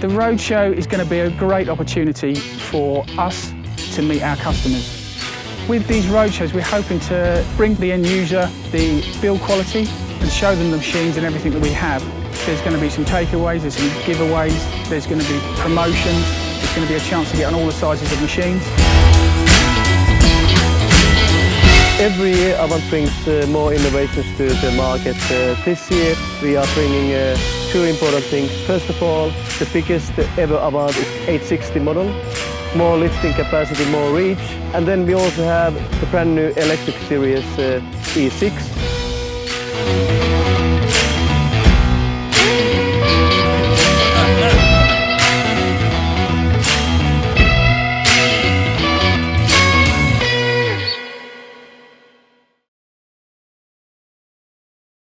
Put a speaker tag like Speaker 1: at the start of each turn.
Speaker 1: The roadshow is going to be a great opportunity for us to meet our customers. With these roadshows, we're hoping to bring the end user the build quality and show them the machines and everything that we have. There's going to be some takeaways, there's some giveaways, there's going to be promotions, there's going to be a chance to get on all the sizes of machines.
Speaker 2: Every year Avant brings more innovations to the market. This year we are bringing two important things. First of all, the biggest ever Avant is 860 model. More lifting capacity, more reach. And then we also have the brand new electric series E6.